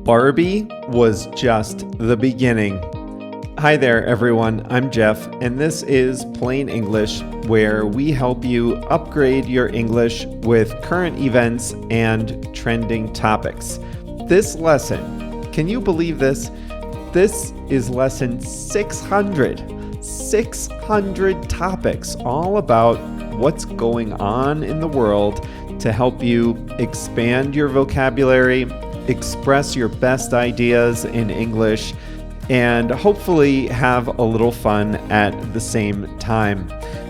Barbie was just the beginning. Hi there, everyone. I'm Jeff, and this is Plain English, where we help you upgrade your English with current events and trending topics. This lesson, can you believe this? This is lesson 600. 600 topics, all about what's going on in the world to help you expand your vocabulary, express your best ideas in English, and hopefully have a little fun at the same time.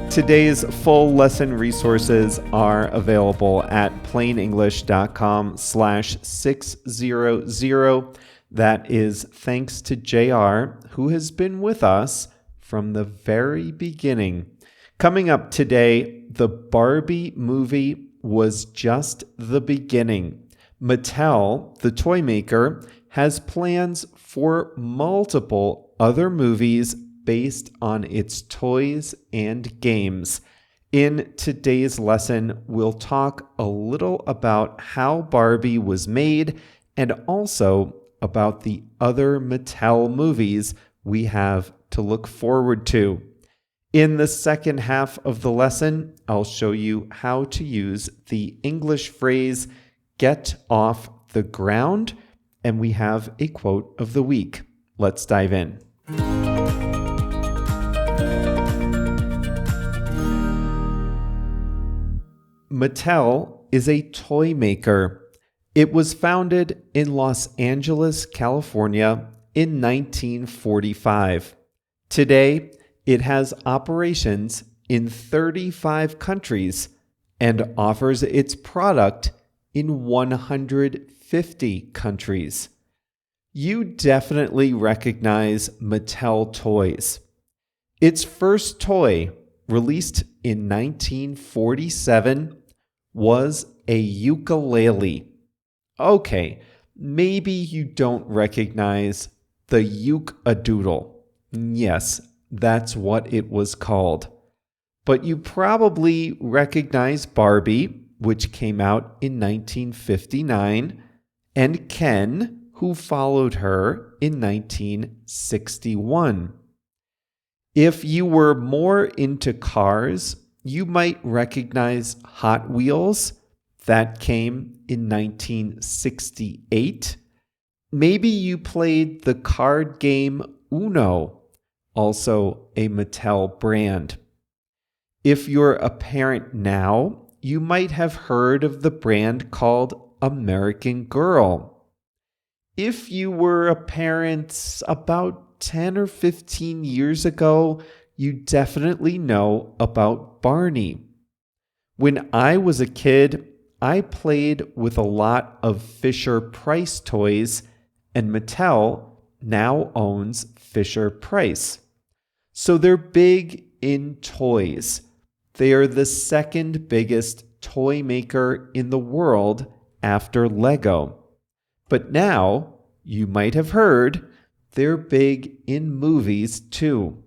Today's full lesson resources are available at plainenglish.com/600. That is thanks to JR, who has been with us from the very beginning. Coming up today, the Barbie movie was just the beginning. Mattel, the toy maker, has plans for multiple other movies based on its toys and games. In today's lesson, we'll talk a little about how Barbie was made and also about the other Mattel movies we have to look forward to. In the second half of the lesson, I'll show you how to use the English phrase get off the ground, and we have a quote of the week. Let's dive in. Mattel is a toy maker. It was founded in Los Angeles, California in 1945. Today, it has operations in 35 countries and offers its product in 150 countries. You definitely recognize Mattel toys. Its first toy, released in 1947, was a ukulele. Okay, maybe you don't recognize the uke-a-doodle. Yes, that's what it was called. But you probably recognize Barbie, which came out in 1959, and Ken, who followed her in 1961. If you were more into cars, you might recognize Hot Wheels. That came in 1968. Maybe you played the card game Uno, also a Mattel brand. If you're a parent now, you might have heard of the brand called American Girl. If you were a parent about 10 or 15 years ago, you definitely know about Barney. When I was a kid, I played with a lot of Fisher-Price toys, and Mattel now owns Fisher-Price. So they're big in toys. They are the second biggest toy maker in the world after Lego. But now, you might have heard, they're big in movies too.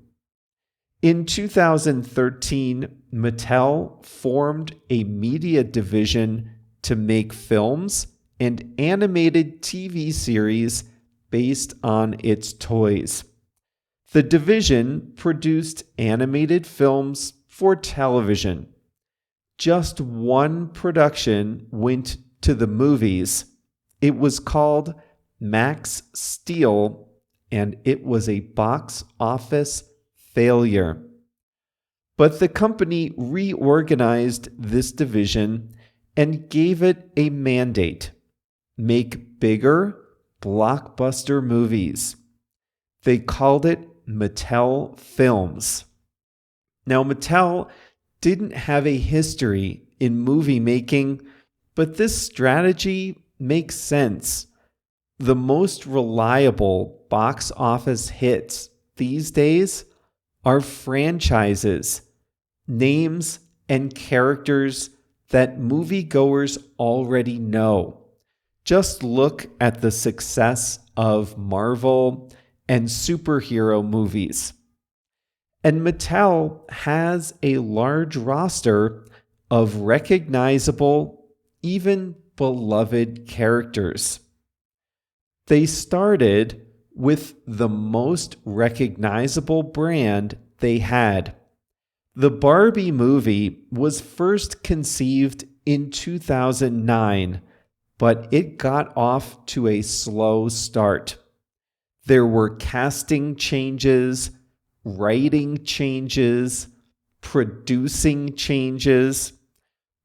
In 2013, Mattel formed a media division to make films and animated TV series based on its toys. The division produced animated films for television. Just one production went to the movies. It was called Max Steel, and it was a box office failure. But the company reorganized this division and gave it a mandate: make bigger, blockbuster movies. They called it Mattel Films. Now, Mattel didn't have a history in movie making, but this strategy makes sense. The most reliable box office hits these days are franchises, names and characters that moviegoers already know. Just look at the success of Marvel and superhero movies. And Mattel has a large roster of recognizable, even beloved characters. They started with the most recognizable brand they had. The Barbie movie was first conceived in 2009, but it got off to a slow start. There were casting changes, writing changes, producing changes,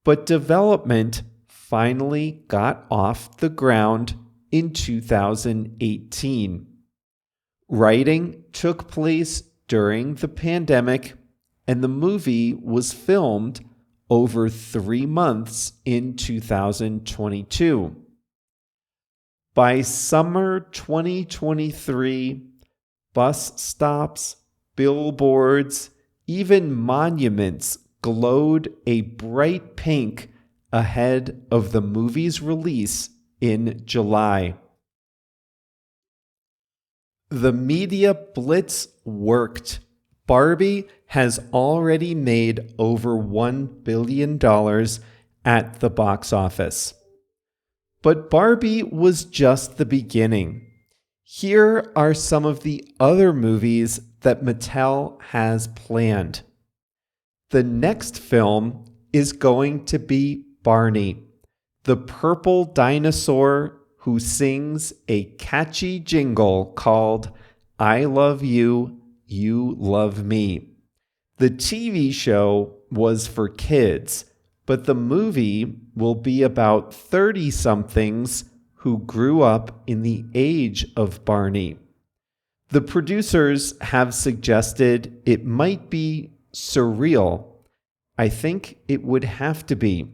but development finally got off the ground in 2018. Writing took place during the pandemic, and the movie was filmed over 3 months in 2022. By summer 2023, bus stops, billboards, even monuments glowed a bright pink ahead of the movie's release in July. The media blitz worked. Barbie has already made over $1 billion at the box office. But Barbie was just the beginning. Here are some of the other movies that Mattel has planned. The next film is going to be Barney, the purple dinosaur who sings a catchy jingle called "I Love You, You Love Me." The TV show was for kids, but the movie will be about 30-somethings who grew up in the age of Barney. The producers have suggested it might be surreal. I think it would have to be.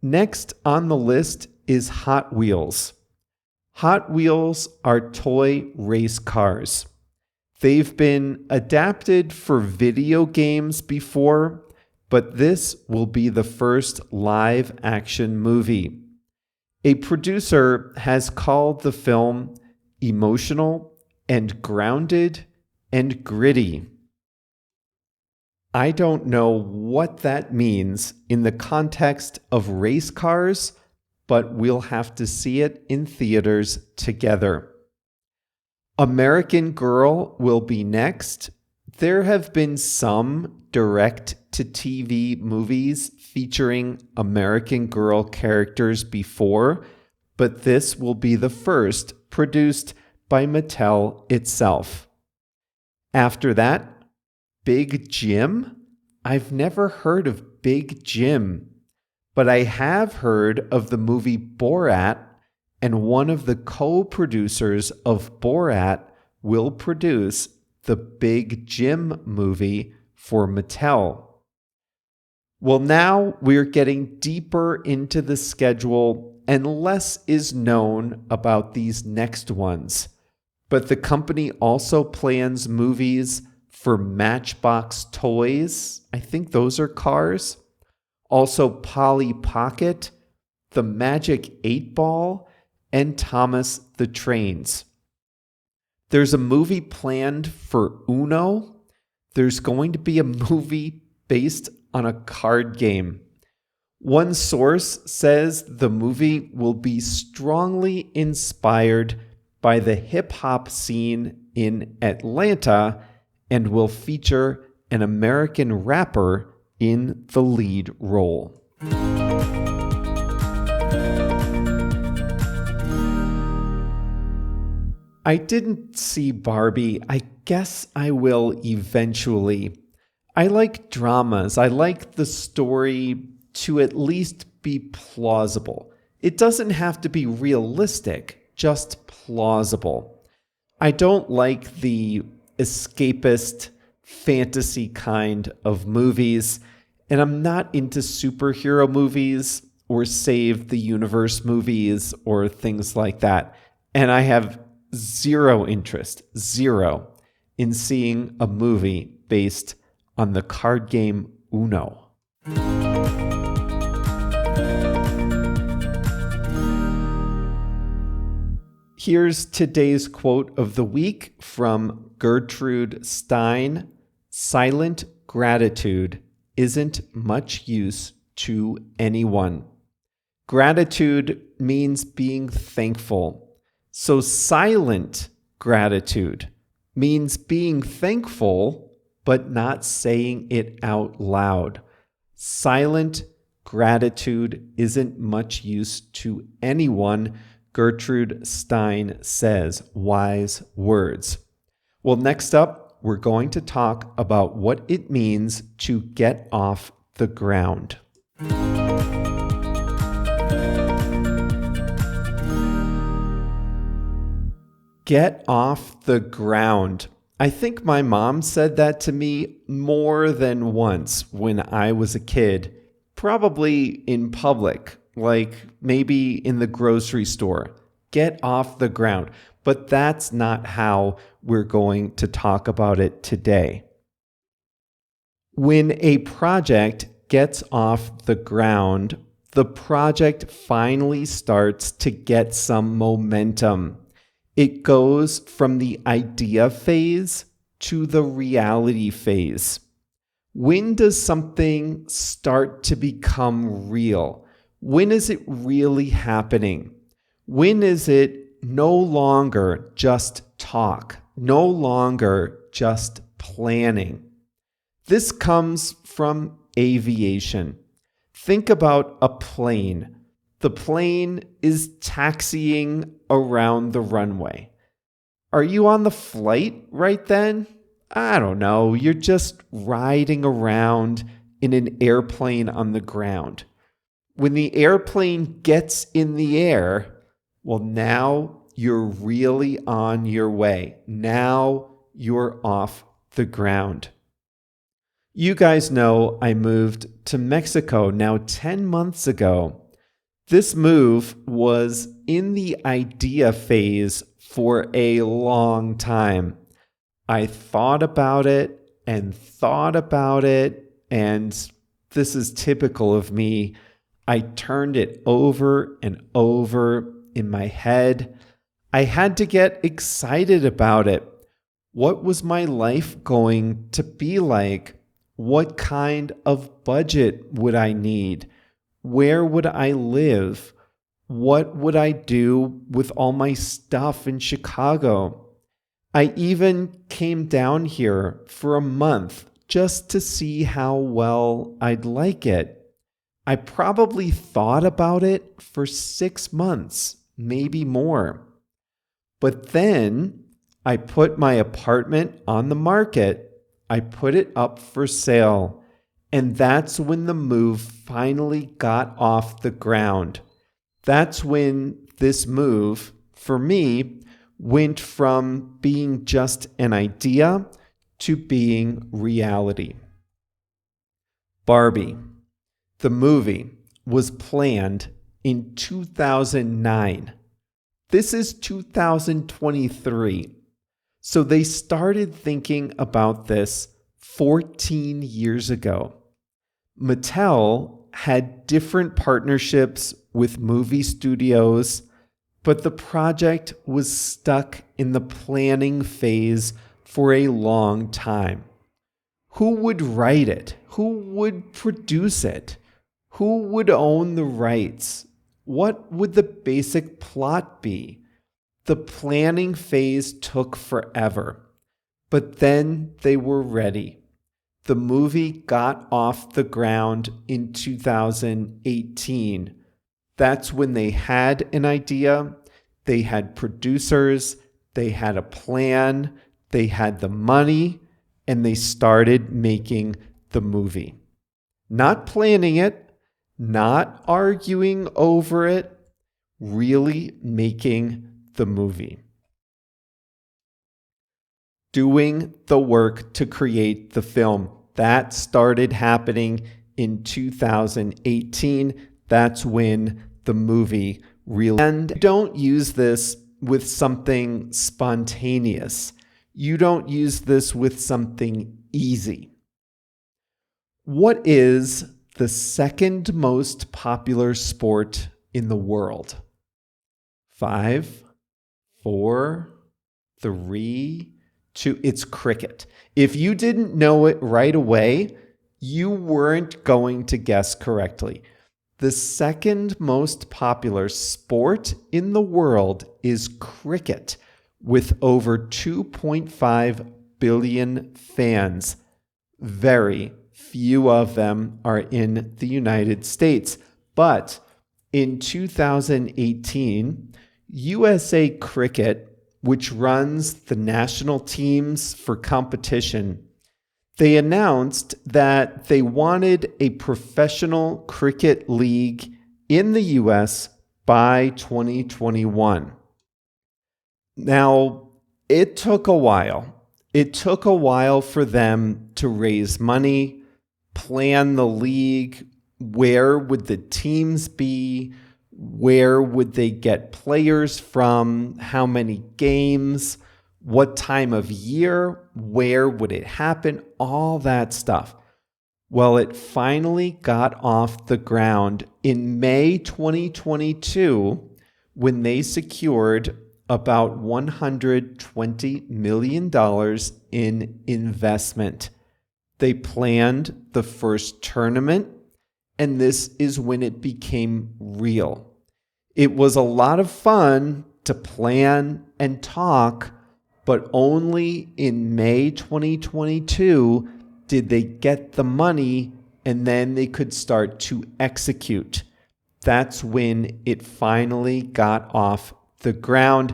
Next on the list is Hot Wheels. Hot Wheels are toy race cars. They've been adapted for video games before, but this will be the first live-action movie. A producer has called the film emotional and grounded and gritty. I don't know what that means in the context of race cars, but we'll have to see it in theaters together. American Girl will be next. There have been some direct-to-TV movies featuring American Girl characters before, but this will be the first produced by Mattel itself. After that, Big Jim? I've never heard of Big Jim, but I have heard of the movie Borat, and one of the co-producers of Borat will produce the Big Jim movie for Mattel. Well, now we're getting deeper into the schedule and less is known about these next ones. But the company also plans movies for Matchbox Toys. I think those are cars. Also Polly Pocket, The Magic 8 Ball, and Thomas the Trains. There's a movie planned for Uno. There's going to be a movie based on a card game. One source says the movie will be strongly inspired by the hip-hop scene in Atlanta and will feature an American rapper in the lead role. I didn't see Barbie. I guess I will eventually. I like dramas. I like the story to at least be plausible. It doesn't have to be realistic, just plausible. I don't like the escapist fantasy kind of movies, and I'm not into superhero movies or save the universe movies or things like that. And I have zero interest, in seeing a movie based on the card game Uno. Here's today's quote of the week from Gertrude Stein. Silent gratitude isn't much use to anyone. Gratitude means being thankful. So silent gratitude means being thankful, but not saying it out loud. Silent gratitude isn't much use to anyone, Gertrude Stein says. Wise words. Well, next up, we're going to talk about what it means to get off the ground. Get off the ground. I think my mom said that to me more than once when I was a kid, probably in public, like maybe in the grocery store. Get off the ground. But that's not how we're going to talk about it today. When a project gets off the ground, the project finally starts to get some momentum. It goes from the idea phase to the reality phase. When does something start to become real? When is it really happening? When is it no longer just talk, no longer just planning? This comes from aviation. Think about a plane. The plane is taxiing around the runway. Are you on the flight right then? I don't know. You're just riding around in an airplane on the ground. When the airplane gets in the air, well, now you're really on your way. Now you're off the ground. You guys know I moved to Mexico now 10 months ago. This move was in the idea phase for a long time. I thought about it, and this is typical of me. I turned it over and over in my head. I had to get excited about it. What was my life going to be like? What kind of budget would I need? Where would I live? What would I do with all my stuff in Chicago? I even came down here for a month just to see how well I'd like it. I probably thought about it for 6 months, maybe more. But then I put my apartment on the market. I put it up for sale. And that's when the move finally got off the ground. That's when this move, for me, went from being just an idea to being reality. Barbie, the movie, was planned in 2009. This is 2023. So they started thinking about this 14 years ago. Mattel had different partnerships with movie studios, but the project was stuck in the planning phase for a long time. Who would write it? Who would produce it? Who would own the rights? What would the basic plot be? The planning phase took forever, but then they were ready. The movie got off the ground in 2018. That's when they had an idea, they had producers, they had a plan, they had the money, and they started making the movie. Not planning it, not arguing over it, really making the movie. Doing the work to create the film. That started happening in 2018. That's when the movie really... And don't use this with something spontaneous. You don't use this with something easy. What is the second most popular sport in the world? 5, 4, 3, 2. It's cricket. If you didn't know it right away, you weren't going to guess correctly. The second most popular sport in the world is cricket, with over 2.5 billion fans. Very few of them are in the United States. But in 2018, USA Cricket, which runs the national teams for competition, they announced that they wanted a professional cricket league in the US by 2021. Now, it took a while. It took a while for them to raise money, plan the league. Where would the teams be? Where would they get players from? How many games? What time of year? Where would it happen? All that stuff. Well, it finally got off the ground in May 2022 when they secured about $120 million in investment. They planned the first tournament, and this is when it became real. It was a lot of fun to plan and talk, but only in May 2022 did they get the money, and then they could start to execute. That's when it finally got off the ground.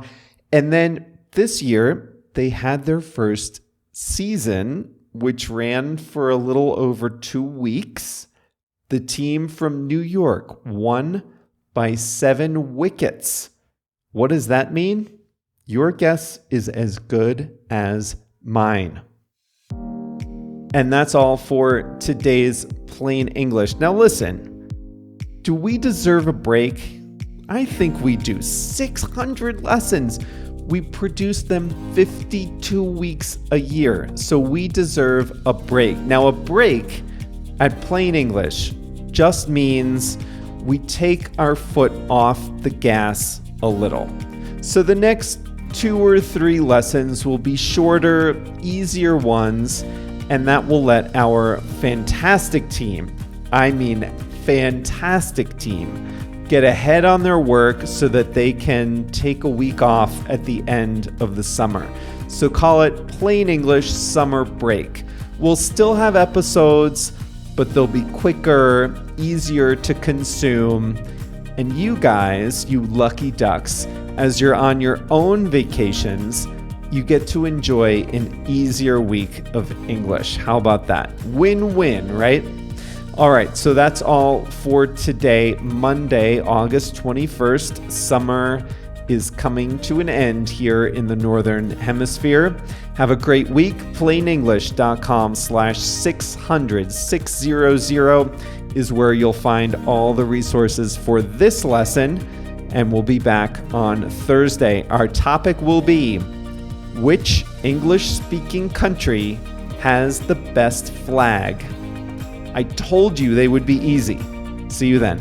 And then this year, they had their first season, which ran for a little over 2 weeks. The team from New York won by 7 wickets. What does that mean? Your guess is as good as mine. And that's all for today's Plain English. Now listen, do we deserve a break? I think we do. 600 lessons. We produce them 52 weeks a year, so we deserve a break. Now, a break at Plain English just means we take our foot off the gas a little. So the next 2 or 3 lessons will be shorter, easier ones, and that will let our fantastic team, get ahead on their work so that they can take a week off at the end of the summer. So call it Plain English Summer Break. We'll still have episodes, but they'll be quicker, easier to consume. And you guys, you lucky ducks, as you're on your own vacations, you get to enjoy an easier week of English. How about that? Win-win, right? All right, so that's all for today, Monday, August 21st. Summer is coming to an end here in the Northern Hemisphere. Have a great week. PlainEnglish.com/600 is where you'll find all the resources for this lesson, and we'll be back on Thursday. Our topic will be, which English-speaking country has the best flag? I told you they would be easy. See you then.